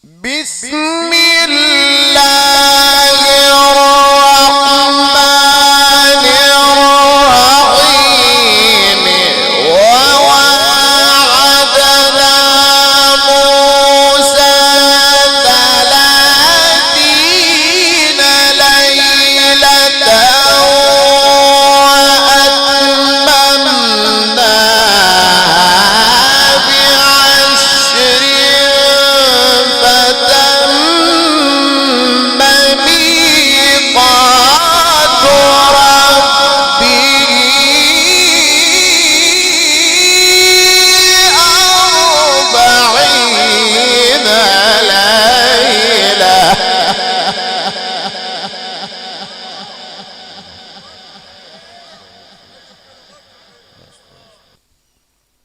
بسم الله الرحمن الرحيم ووعدنا موسى 30 ليلة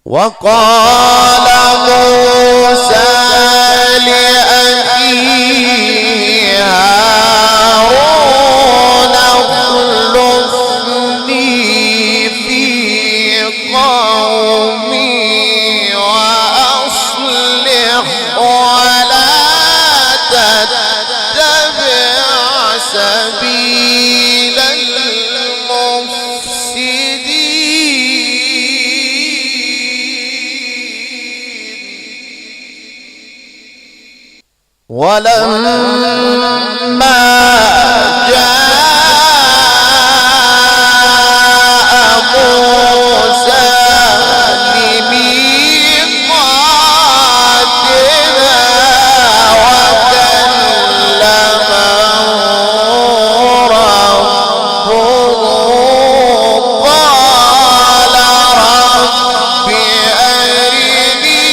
وقال موسى لأخيه هارون اخلفني في قومي وأصلح ولا تتبع سبيل ولما جاء موسى لميقاتنا وكلمه ربه قال رب أرني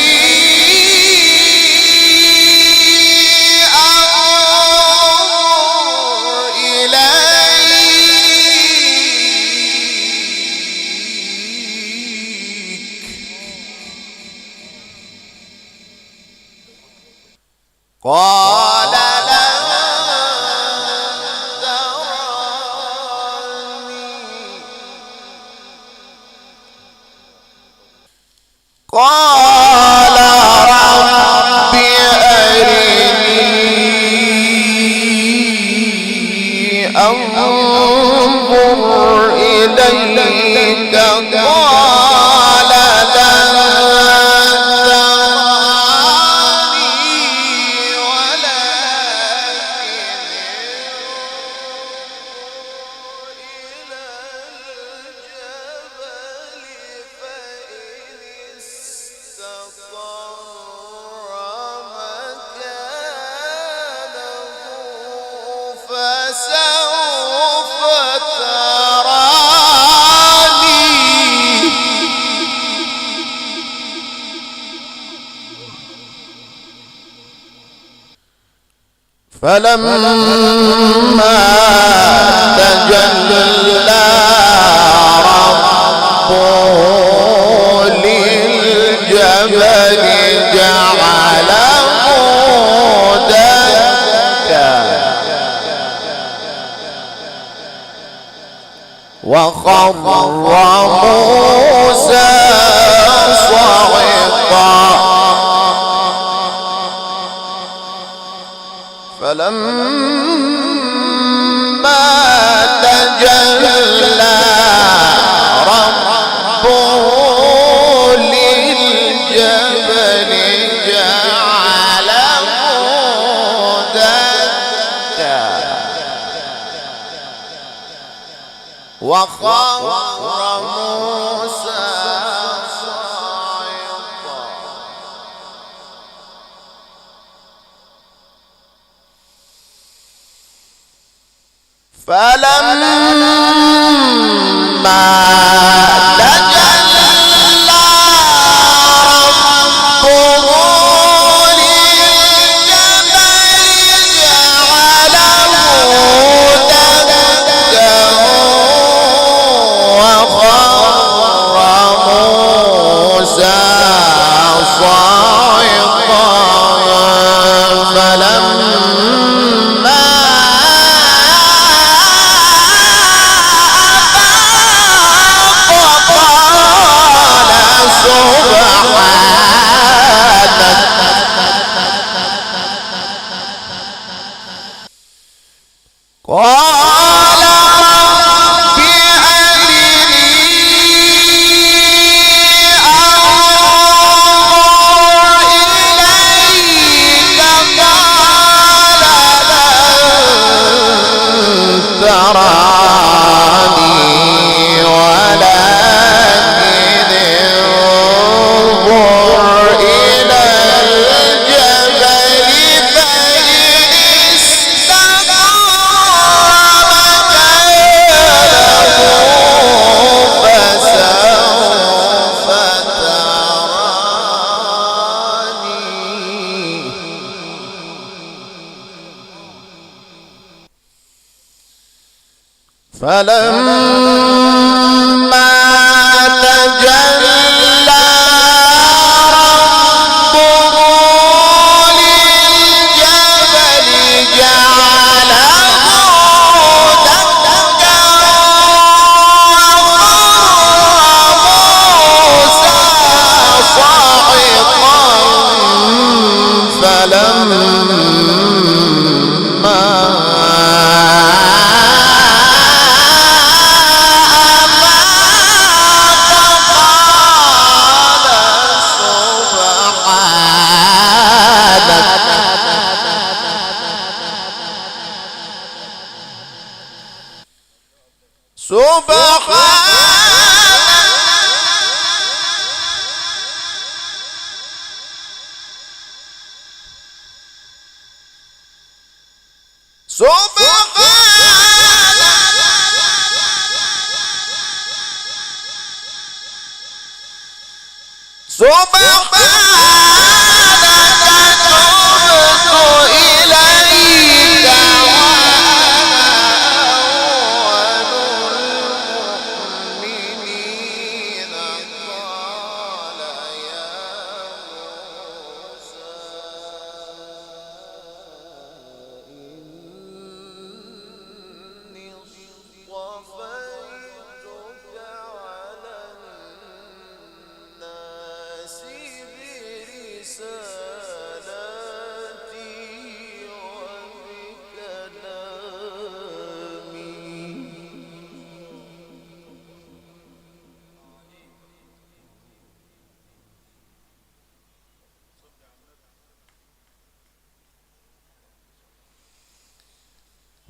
قال لن تراني قال رب أرني أنظر إليك قال فسوف تراني فلما تجلى ربه للجبل جعله دكا وخر موسى صعقا فلما تجلى ربه للجبل جعله دكا وخر موسى صعقا فلما تجلى ربه للجبل جعله دكا وخر موسى صعقا فلما فلما تجلى ربه للجبل جعله دكا وخر موسى صعقا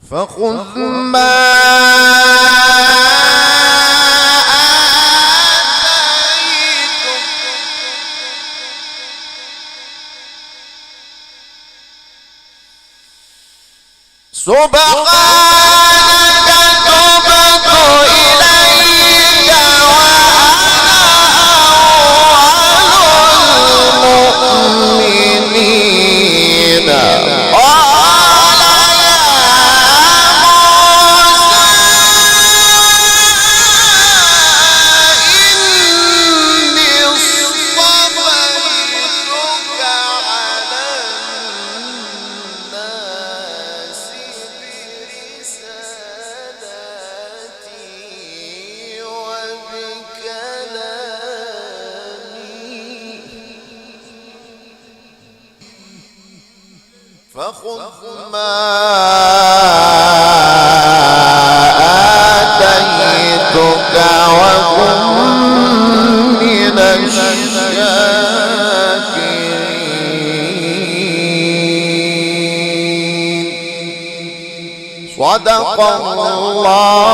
فخذ ما سبحانك تبت إليك وأنا أول المؤمنين قال يا موسى إني اصطفيتك على الناس برسالتي وبكلامي فخذ ما آتيتك وكن من الشاكرين. صدق الله